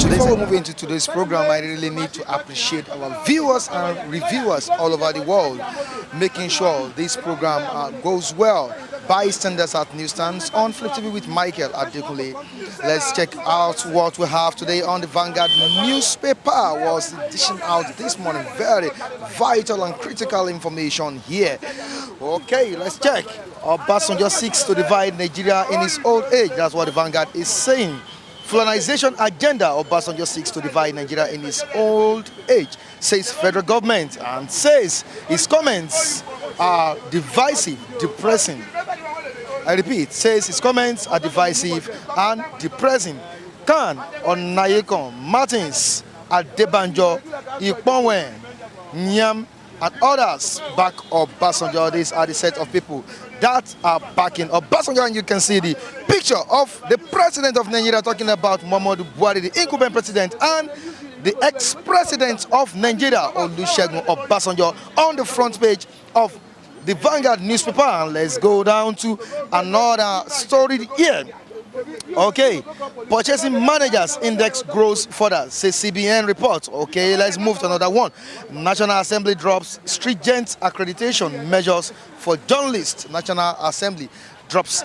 Before we move into today's program, I really need to appreciate our viewers and reviewers all over the world, making sure this program goes well. Bystanders at Newsstands on Flip TV with Michael Adekunle. Let's check out what we have today on the Vanguard newspaper. Was dishing out this morning very vital and critical information here. Okay, let's check. Obasanjo seeks to divide Nigeria in his old age. That's what the Vanguard is saying. Fulanization agenda. Obasanjo seeks to divide Nigeria in his old age, says federal government, and says his comments are divisive, depressing. I repeat, says his comments are divisive and depressing. Khan, Onayekon, Martins, Adebanjo, Ikponwe, Nyam, and others back Obasanjo. These are the set of people that are backing Obasanjo, and you can see the picture of the president of Nigeria talking about Muhammadu Buhari, the incumbent president, and the ex-president of Nigeria, Olusegun Obasanjo, on the front page of the Vanguard newspaper. And let's go down to another story here. Okay, purchasing managers index grows further, says CBN report. Okay, let's move to another one. National Assembly drops stringent accreditation measures for journalists. National Assembly drops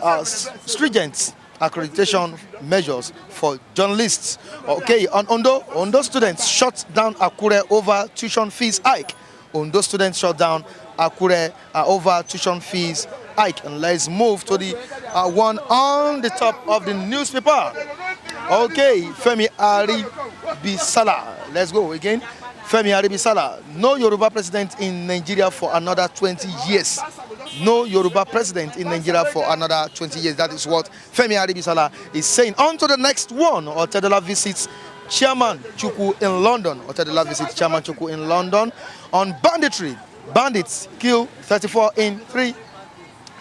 stringent accreditation measures for journalists. Okay, on Ondo students shut down Akure over tuition fees hike. Ondo students shut down Akure over tuition fees hike. And let's move to the one on the top of the newspaper. Okay, Femi Aribisala. Let's go again. Femi Aribisala. No Yoruba president in Nigeria for another 20 years. No Yoruba president in Nigeria for another 20 years. That is what Femi Aribisala is saying. On to the next one. Otedola visits Chairman Chukwu in London. Otedola visits Chairman Chukwu in London on banditry. Bandits kill 34 in 3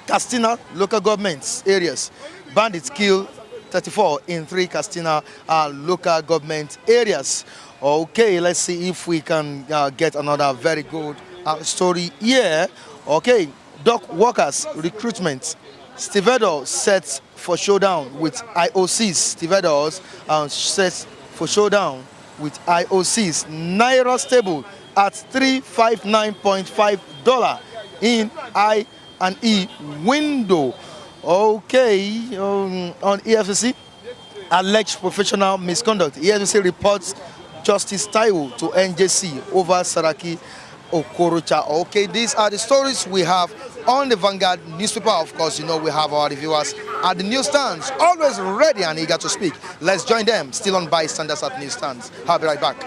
Katsina local government areas. Bandits kill 34 in 3 Katsina local government areas. Okay, let's see if we can get another very good story here. Okay, dock workers recruitment. Stevedore sets for showdown with IOCs. Stevedore sets for showdown with IOCs. Naira stable at $359.5 in I&E window. Okay, on EFCC, alleged professional misconduct. EFCC reports Justice Taiwo to NJC over Saraki Okorocha. Okay, these are the stories we have on the Vanguard newspaper. Of course, you know we have our reviewers at the newsstands, always ready and eager to speak. Let's join them, still on Bystanders at Newsstands. I'll be right back.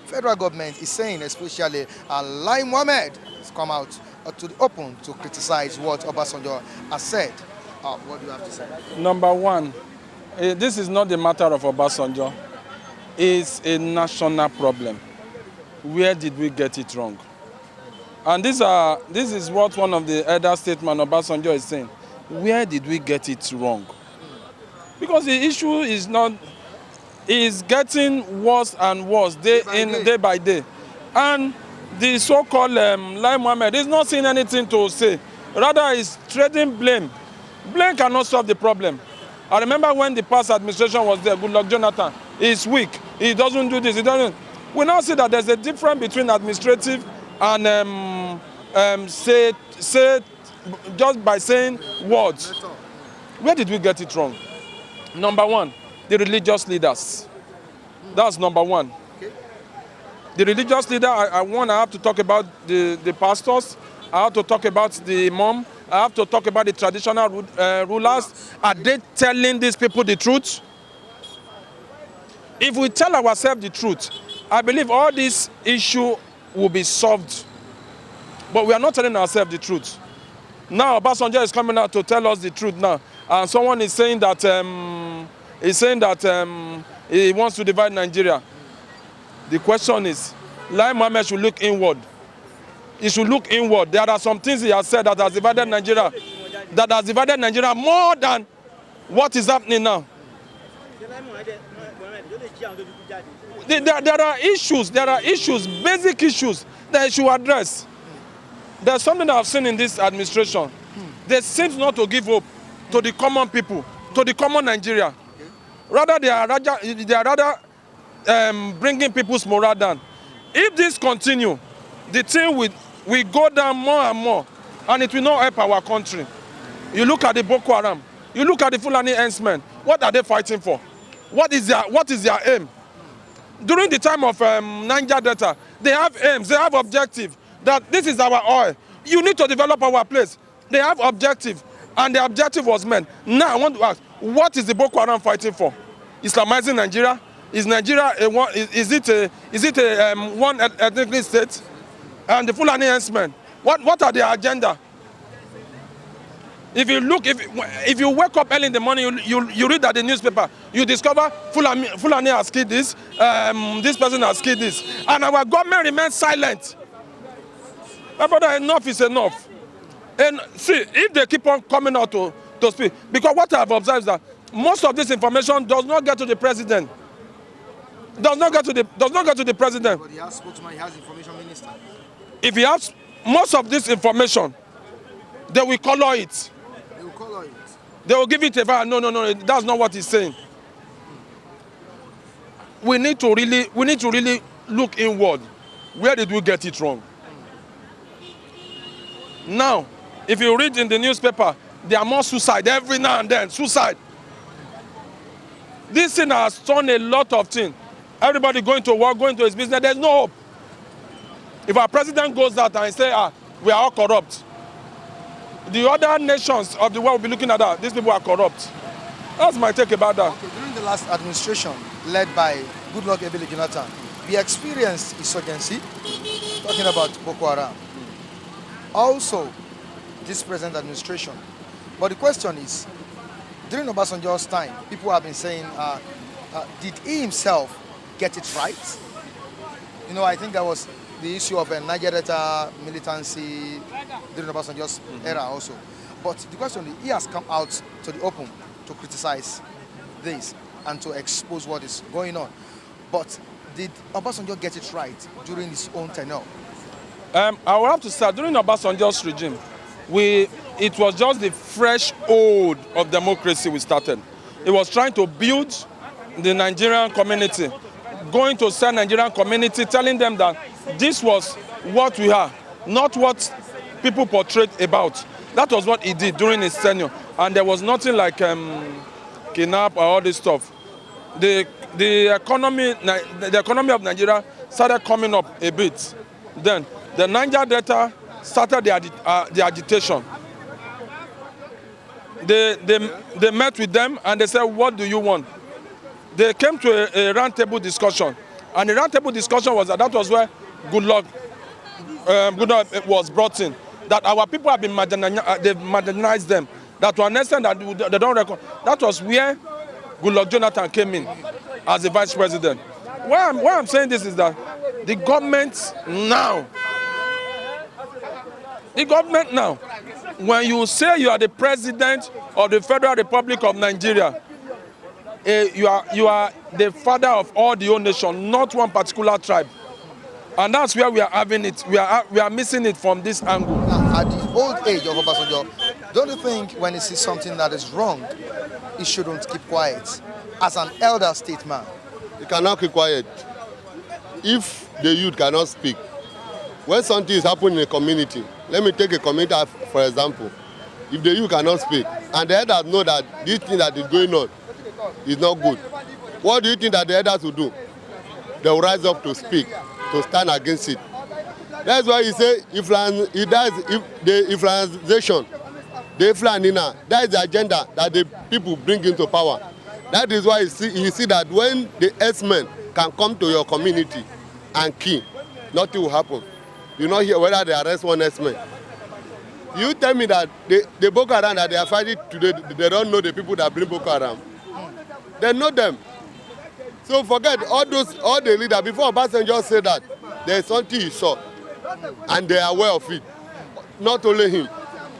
Federal government is saying, especially Lai Mohammed has come out to the open to criticize what Obasanjo has said. What do you have to say? Number one, this is not the matter of Obasanjo. It's a national problem. Where did we get it wrong? And this is what one of the elder statesmen, Obasanjo, is saying. Where did we get it wrong? Because the issue is getting worse and worse day by day. And the so-called Lai Mohammed is not saying anything to say. Rather, he's trading blame. Blame cannot solve the problem. I remember when the past administration was there, Goodluck Jonathan, he's weak. He doesn't do this. He doesn't. We now see that there's a difference between administrative and say just by saying words. Where did we get it wrong? Number one, the religious leaders. That's number one. Okay. The religious leader, I have to talk about the pastors. I have to talk about the imam. I have to talk about the traditional rulers. Are they telling these people the truth? If we tell ourselves the truth, I believe all this issue will be solved. But we are not telling ourselves the truth. Now, Obasanjo is coming out to tell us the truth now. And someone is saying that he wants to divide Nigeria. The question is, Lai Mohammed should look inward. He should look inward. There are some things he has said that has divided Nigeria, more than what is happening now. There are issues, basic issues that he should address. There's something that I've seen in this administration. They seem not to give hope to the common people, to the common Nigeria. Rather, they are rather bringing people's morale down. If this continue, the thing will go down more and more, and it will not help our country. You look at the Boko Haram, you look at the Fulani herdsmen. What are they fighting for? What is their aim? During the time of Niger Delta, they have aims, they have objective, that this is our oil. You need to develop our place. They have objective, and the objective was met. Now I want to ask, what is the Boko Haram fighting for? Islamizing Nigeria? Is Nigeria is it a one ethnic state? And the Fulani herdsmen, what are their agenda? If you look, if you wake up early in the morning, you read that the newspaper, you discover Fulani has killed this, this person has killed this, and our government remains silent. My brother, enough is enough. And see, if they keep on coming out to speak, because what I have observed is that most of this information does not get to the president. Does not get to the president. But he has spokesman, he has information minister. If he has most of this information, they will color it. They will color it. They will give it a value. No, that's not what he's saying. We need to really look inward. Where did we get it wrong? Now, if you read in the newspaper, there are more suicide every now and then. Suicide. This thing has done a lot of things. Everybody going to work, going to his business. There's no hope. If our president goes out and say, we are all corrupt, the other nations of the world will be looking at that. These people are corrupt. That's my take about that. Okay, during the last administration, led by Goodluck Ebele Jonathan, we experienced insurgency, talking about Boko Haram. Also, this present administration. But the question is, during Obasanjo's time, people have been saying, did he himself get it right? You know, I think that was the issue of Niger Delta militancy during Obasanjo's era also. But the question is, he has come out to the open to criticize this and to expose what is going on. But did Obasanjo get it right during his own tenure? I will have to say, during Obasanjo's regime, it was just the fresh ode of democracy we started. It was trying to build the Nigerian community, going to sell Nigerian community, telling them that this was what we are, not what people portrayed about. That was what he did during his tenure, and there was nothing like kidnap or all this stuff. The economy of Nigeria started coming up a bit. Then the Niger Delta started the agitation. They met with them and they said, what do you want? They came to a roundtable discussion, and the roundtable discussion was that was where Goodluck was brought in. That our people have been they've marginalized them. That to an extent that they don't reckon. That was where Goodluck Jonathan came in as the vice president. Why I'm saying this is that the government now, when you say you are the president of the Federal Republic of Nigeria, you are the father of all the whole nation, not one particular tribe. And that's where we are having it. We are missing it from this angle. Now, at the old age of Obasanjo, don't you think when he sees something that is wrong, he shouldn't keep quiet? As an elder statesman. He cannot keep quiet. If the youth cannot speak, when something is happening in a community, let me take a community for example. If the youth cannot speak, and the elders know that this thing that is going on is not good, what do you think that the elders will do? They will rise up to speak, to stand against it. That's why he say, if the influenization, the influenina, that is the agenda that the people bring into power. That is why you see that when the herdsmen can come to your community and kill, nothing will happen. You not hear whether they arrest one herdsman. You tell me that the Boko Haram that they are fighting today, they don't know the people that bring Boko Haram. They know them. So forget all the leaders. Before Obasanjo said that, there is something he saw, and they are aware of it. Not only him,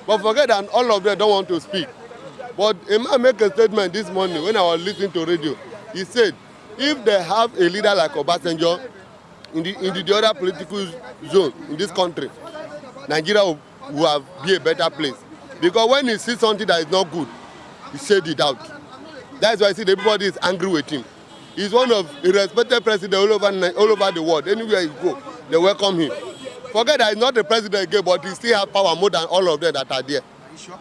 but forget that all of them don't want to speak. But a man made a statement this morning when I was listening to radio. He said, if they have a leader like Obasanjo in the other political zone in this country, Nigeria will have be a better place. Because when he sees something that is not good, he said it out. That's why I see everybody is angry with him. He's one of a respected president all over the world. Anywhere you go, they welcome him. Forget that he's not the president again, but he still has power more than all of them that are there. Are you sure?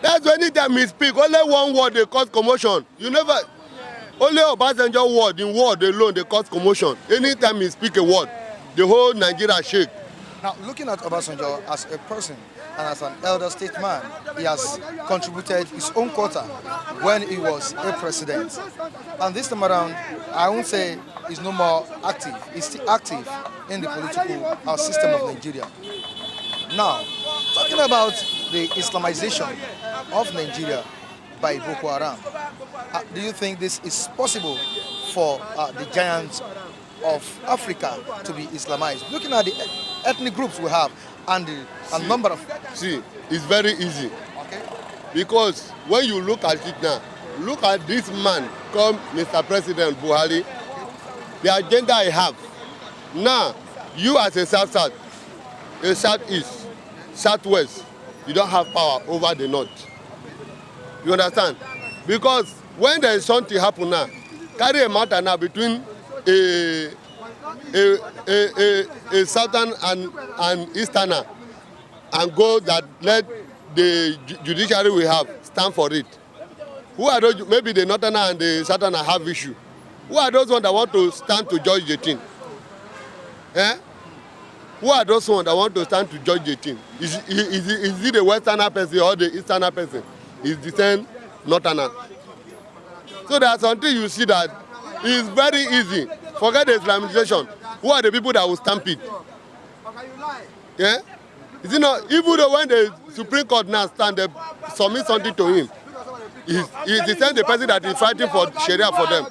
That's when anytime he speak, only one word they cause commotion. Only Obasanjo word, in word alone, they cause commotion. Anytime he speak a word, the whole Nigeria shake. Now, looking at Obasanjo as a person and as an elder statesman, he has contributed his own quota when he was a president. And this time around, I won't say he's no more active. He's still active in the political system of Nigeria. Now, talking about the Islamization of Nigeria by Boko Haram, do you think this is possible for the giants of Africa to be Islamized? Looking at the ethnic groups we have and the number of... See, it's very easy. Okay. Because when you look at it now, look at this man called Mr. President Buhari, the agenda I have. Now, you as a South-South, a South-East, South-West, you don't have power over the North. You understand? Because when there is something happen now, carry a matter now between a Southern and Easterner and go that let the judiciary we have stand for it. Who are those? Maybe the Northerner and the Southerner have issue. Who are those ones that want to stand to judge the thing? Eh? Who are those ones that want to stand to judge the thing? Is it the Westerner person or the Easterner person? It's the same Northerner. So there's something you see that is very easy. Forget the Islamization. Who are the people that will stamp it? Yeah? Is it not? Even though when the Supreme Court now stand, they submit something to him. He's the same person that is fighting for Sharia for them.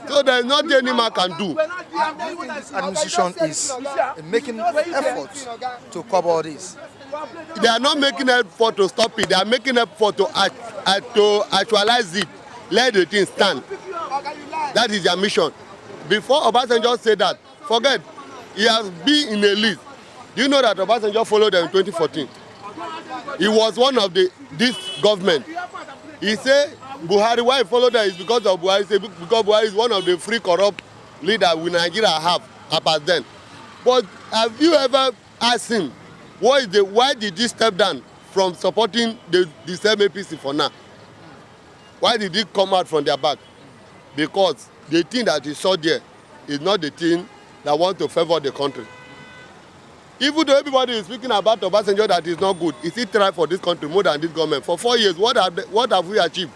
So there's nothing any man can do. This administration is making efforts to cover all this. They are not making effort to stop it. They are making effort to actualize it. Let the thing stand. That is their mission. Before Obasanjo said that, forget, he has been in a list. Do you know that Obasanjo followed them in 2014? He was one of this government. He said Buhari, why he followed them is because of Buhari. He said because Buhari is one of the free corrupt leaders we Nigeria have up as then. But have you ever asked him why did he step down from supporting the same APC for now? Why did he come out from their back? Because the thing that he saw there is not the thing that wants to favor the country. Even though everybody is speaking about Obasanjo that is not good, is he tried for this country more than this government? For 4 years, what have we achieved?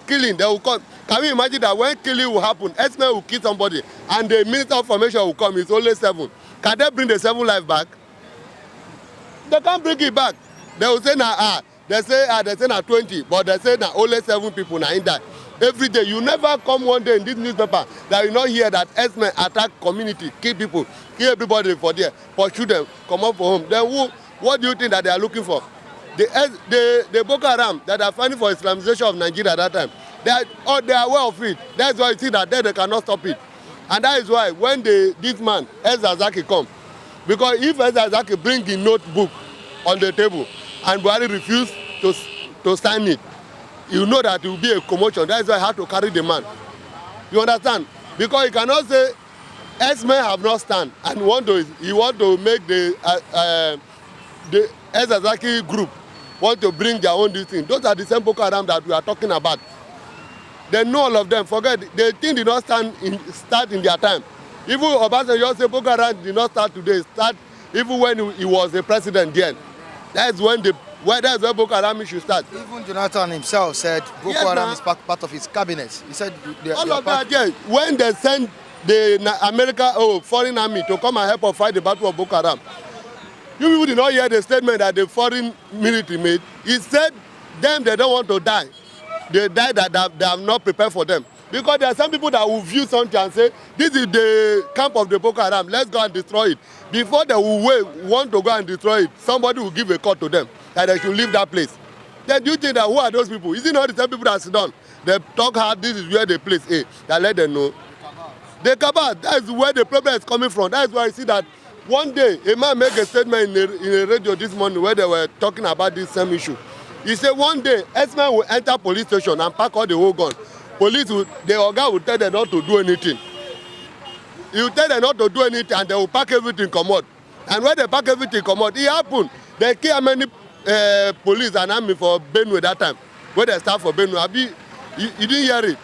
Killing, they will come. Can we imagine that when killing will happen, X-Men will kill somebody and the Minister of Information will come, it's only 7. Can they bring the 7 life back? They can't bring it back. They will say they say na 20, but they say na only 7 people na in that. Every day, you never come one day in this newspaper that you not hear that X-Men attack community, kill people, kill everybody for there, pursue them, come up for home. Then what do you think that they are looking for? The Boko Haram that are fighting for Islamization of Nigeria at that time, they are aware of it. That's why you see that they cannot stop it. And that is why when this man, Ezazaki, come, because if Ezazaki bring the notebook on the table and Buhari refuse to sign it, you know that it will be a commotion. That's why I have to carry the man. You understand? Because you cannot say X-Men have not stand and he want to make the Ezazaki group want to bring their own this thing. Those are the same Boko Haram that we are talking about. They know all of them. Forget, the thing did not start in their time. Even Obasanjo say Boko Haram did not start today. Start even when he was the president then. That's when Boko Haram should start. Even Jonathan himself said Boko Haram is part of his cabinet. He said all of that, yes. When they send the foreign army to come and help us fight the battle of Boko Haram, you people did not hear the statement that the foreign military made. He said they don't want to die. They die that they have not prepared for them. Because there are some people that will view something and say, this is the camp of the Boko Haram, let's go and destroy it. Before they will want to go and destroy it, somebody will give a call to them that they should leave that place. Then do you think that who are those people? Is it not the same people that sit down? They talk hard, this is where the place is. That let them know. The cabal, that is where the problem is coming from. That is why I see that One day, a man made a statement in a radio this morning where they were talking about this same issue. He said one day, S-men will enter police station and pack all the whole gun. The Oga will tell them not to do anything. He will tell them not to do anything and they will pack everything come out. And when they pack everything come out, it happened. They kill many police and army for Benue that time. When they start for Benue, you didn't hear it.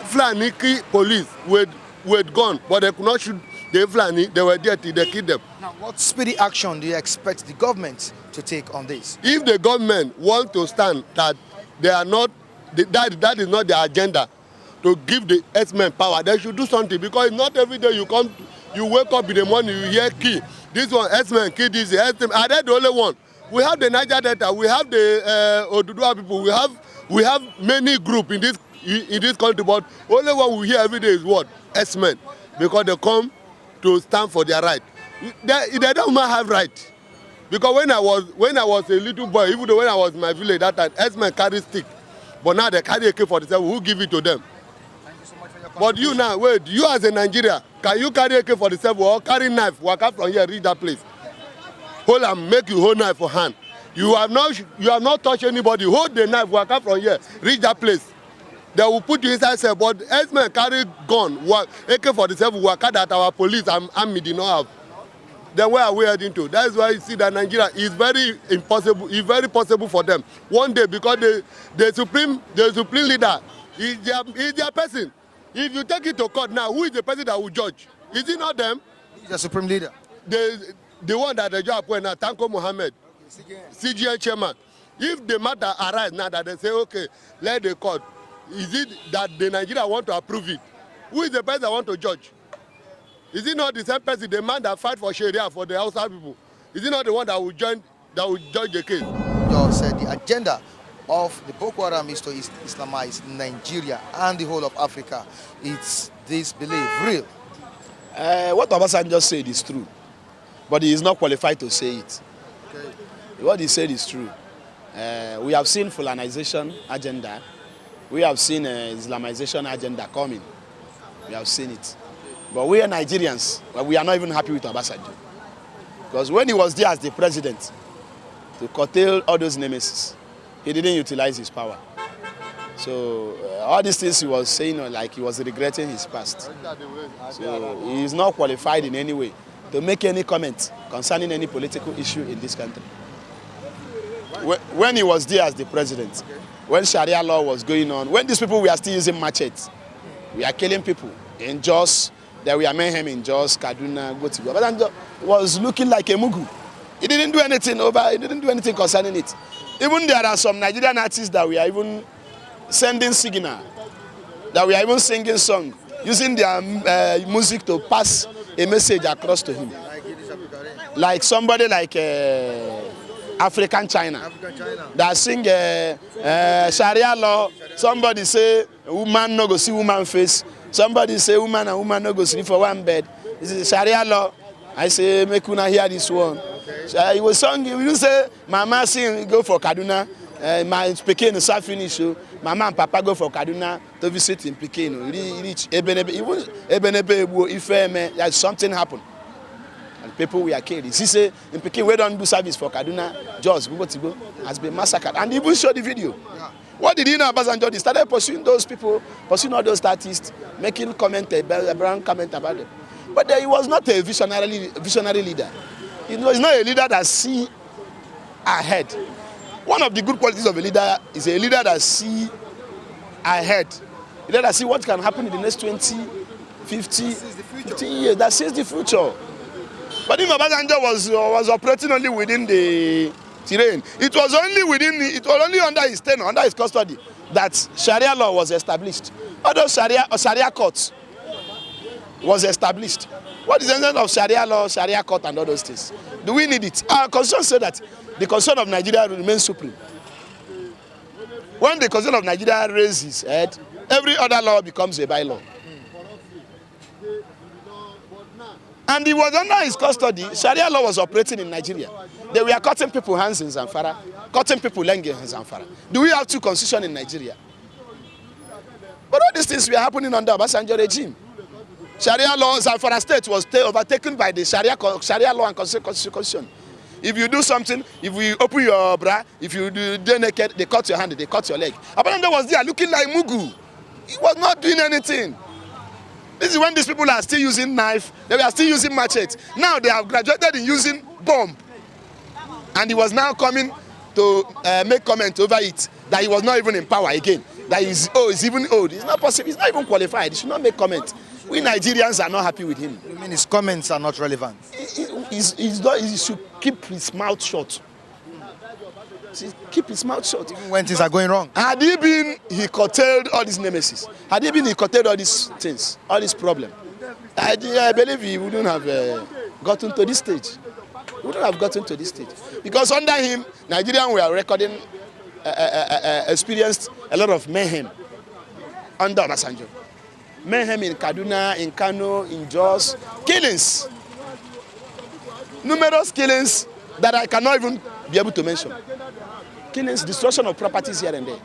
Fulani police with gun, but they could not shoot the Fulani. They were there till they killed them. Now, what speedy action do you expect the government to take on this? If the government want to stand that they are not, that is not their agenda to give the S-men power, they should do something, because not every day you wake up in the morning, you hear key. This one, S-men, key this, S-men. Are they the only one? We have the Niger Delta, we have the Oduduwa people, we have many groups in this country, but only one we hear every day is what? S-men, because they come to stand for their right. They don't even have right. Because when I was a little boy, even though when I was in my village that time, S-men carry stick, but now they carry AK-47. Who give it to them? Thank you so much for your But you now, wait, you as a Nigerian, can you carry AK-47 or carry knife, walk out from here, reach that place? Hold and make you hold knife for hand. You have not touched anybody. Hold the knife, walk out from here, reach that place. They will put you inside cell, but S-men carry gun, AK-47 walk out that our police and army did not have. Then where are we heading to? That's why you see that Nigeria is very impossible. It's very possible for them. One day, because the supreme leader is their person. If you take it to court now, who is the person that will judge? Is it not them? Who's the supreme leader? The one that the judge appointed now, Tanko Mohammed, CGN chairman. If the matter arises now that they say, okay, let the court, is it that the Nigeria want to approve it? Who is the person that want to judge? Is it not the same person, the man that fight for Sharia for the Hausa people? Is it not the one that will judge the case? You said the agenda of the Boko Haram is to Islamize Nigeria and the whole of Africa. It's this belief real? What Obasanjo said is true, but he is not qualified to say it. Okay. What he said is true. We have seen Fulanization agenda. We have seen Islamization agenda coming. We have seen it. But we are Nigerians, we are not even happy with Obasanjo. Because when he was there as the president, to curtail all those nemesis, he didn't utilize his power. So all these things he was saying, like he was regretting his past. So he is not qualified in any way to make any comment concerning any political issue in this country. When he was there as the president, when Sharia law was going on, when these people were still using machetes, we are killing people in Jos. There were mayhem in Jos, Kaduna, Gotigo. But was looking like a mugu. He didn't do anything concerning it. Even there are some Nigerian artists that we are even sending signal, that we are even singing song, using their music to pass a message across to him. Like somebody like African China that sing Sharia law. Somebody say woman no go see woman face. Somebody say woman and woman no go sleep for one bed. This is Sharia law. I say make una hear this one. He was singing. You say mama sing go for Kaduna. My Pekin is finish. Mama and Papa go for Kaduna to visit in Pekin. Reach Ebenebe. Even Ebenebe if something happen. And people were killed. He say in Pekin we don't do service for Kaduna. Jos Gubotigo has been massacred. And he even showed the video. Yeah. What did he know about Obasanjo? He started pursuing those people, pursuing all those artists, making a brand comment about them. But he was not a visionary leader. He was not a leader that see ahead. One of the good qualities of a leader is a leader that see ahead. A leader that see what can happen in the next 20, 50, 15 years, that sees the future. But if Obasanjo was operating only within the terrain, it was only under his tenure, under his custody, that Sharia law was established. Other Sharia courts was established. What is the essence of Sharia law, Sharia court, and all those things? Do we need it? Our constitution said that the constitution of Nigeria will remain supreme. When the constitution of Nigeria raises its head, every other law becomes a bylaw. And he was under his custody. Sharia law was operating in Nigeria. They were cutting people hands in Zamfara, cutting people leg in Zamfara. Do we have two constitutions in Nigeria? But all these things were happening under Obasanjo regime. Sharia laws, and for a state was overtaken by the Sharia law and constitution. If you do something, if you open your bra, if you do naked, they cut your hand, they cut your leg. Obasanjo was there looking like Mugu. He was not doing anything. This is when these people are still using knife, they were still using machete. Now they have graduated in using bomb. And he was now coming to make comment over it, that he was not even in power again. That he's even old. It's not possible, he's not even qualified. He should not make comment. We Nigerians are not happy with him. You mean his comments are not relevant? He should keep his mouth shut. Keep his mouth shut. Even when things are going wrong. Had he curtailed all these nemesis, had he curtailed all these things, all these problems, I believe he wouldn't have gotten to this stage. He wouldn't have gotten to this stage. Because under him, Nigerians were recording, experienced a lot of mayhem under Obasanjo. Mayhem in Kaduna, in Kano, in Jos, killings. Numerous killings that I cannot even be able to mention. Killings, destruction of properties here and there.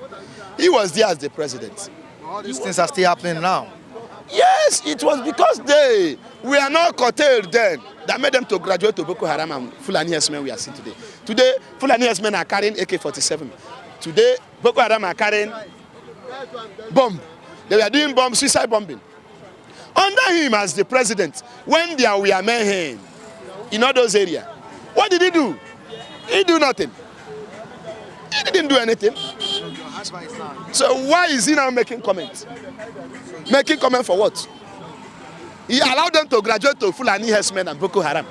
He was there as the president. All these things are still happening now. Yes, it was because they were not curtailed then that made them to graduate to Boko Haram and Fulani herdsmen we are seeing today. Today, Fulani herdsmen are carrying AK-47. Today, Boko Haram are carrying bomb. They were doing bomb, suicide bombing. Under him as the president, when there were mayhem in all those areas, what did he do? He did nothing. He didn't do anything. So why is he now making comments? Making comment for what? He allowed them to graduate to Fulani herdsmen and Boko Haram.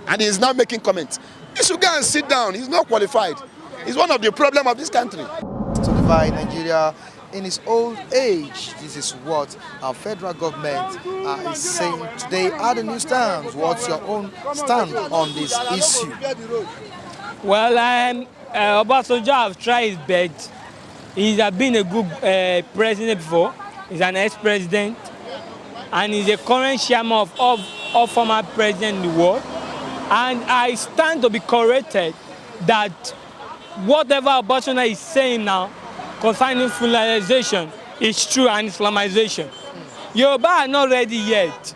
And he is now making comments. He should go and sit down. He's not qualified. He's one of the problems of this country. To divide Nigeria in his old age. This is what our federal government is saying today at the newsstands. What's your own stand on this issue? Well, Obasanjo have tried his best. He's been a good president before. He's an ex-president. And he's a current chairman of all former presidents in the world. And I stand to be corrected that whatever Obasanjo is saying now concerning Fulanization is true and Islamization. Yoruba are not ready yet.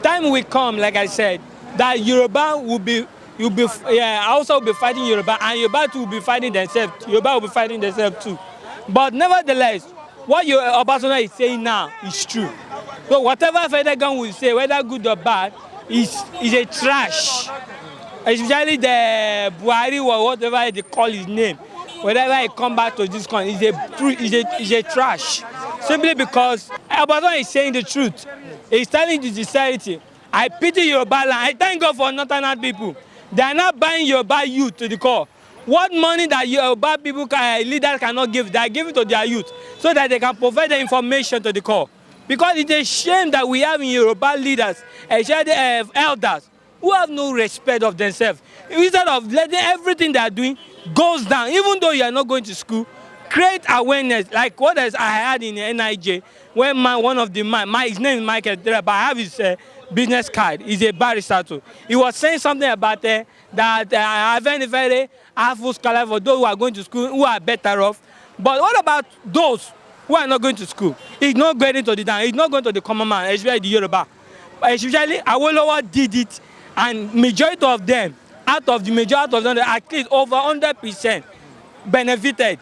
Time will come, like I said, that Yoruba will be also will be fighting Yoruba, and Yoruba too will be fighting themselves. Yoruba will be fighting themselves too. But nevertheless, what Obasanjo is saying now is true. So whatever federal government will say, whether good or bad, is a trash. Especially the Buhari or whatever they call his name. Whenever he come back to this country, is a trash. Simply because Obasanjo is saying the truth. He's telling the society, I pity Yoruba land. I thank God for northern people. They are not buying Yoruba youth to the core. What money that Yoruba people leaders cannot give, they are giving to their youth so that they can provide the information to the core. Because it's a shame that we have in Yoruba leaders, especially elders, who have no respect of themselves. Instead of letting everything they are doing goes down, even though you are not going to school, create awareness, like what I had in the NIJ, where one of the his name is Michael, but I have his business card. He's a barrister too. He was saying something about that I have very full scholar for those who are going to school, who are better off. But what about those who are not going to school? He's not going to the down. He's not going to the common man, especially the Yoruba. Especially Awolowo did it, and majority of them, out of them, at least over 100% benefited.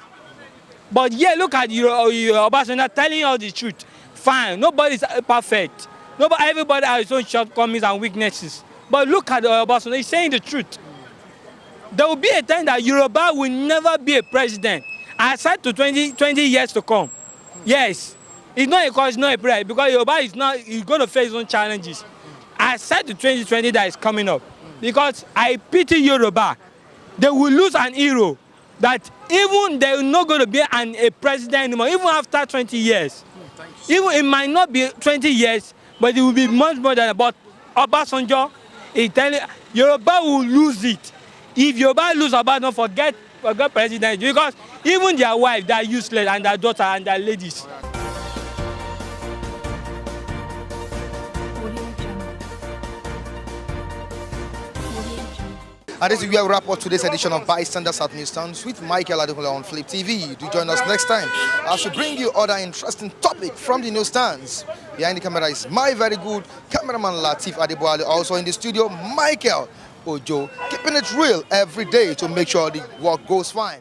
But yeah, look at Obasanjo telling you all the truth. Fine, nobody is perfect. Everybody has his own shortcomings and weaknesses. But look at Obasanjo, he's saying the truth. There will be a time that Yoruba will never be a president, aside to 20 years to come. Yes, it's not a cause, it's not a prayer, because Yoruba is going to face his own challenges. Aside to 2020 that is coming up. Because I pity Yoruba. They will lose an hero that even they're not going to be a president anymore, even after 20 years. Even it might not be 20 years, but it will be much more than about Obasanjo. Is telling Yoruba will lose it. If Yoruba lose Obasanjo, forget president, because even their wives, they are useless, and their daughter and their ladies. And this is where we wrap up today's edition of Bystanders at Newsstands with Michael Adekunle on Flip TV. Do join us next time as we bring you other interesting topics from the newsstands. Behind the camera is my very good cameraman Latif Adeboale. Also in the studio, Michael Ojo, keeping it real every day to make sure the work goes fine.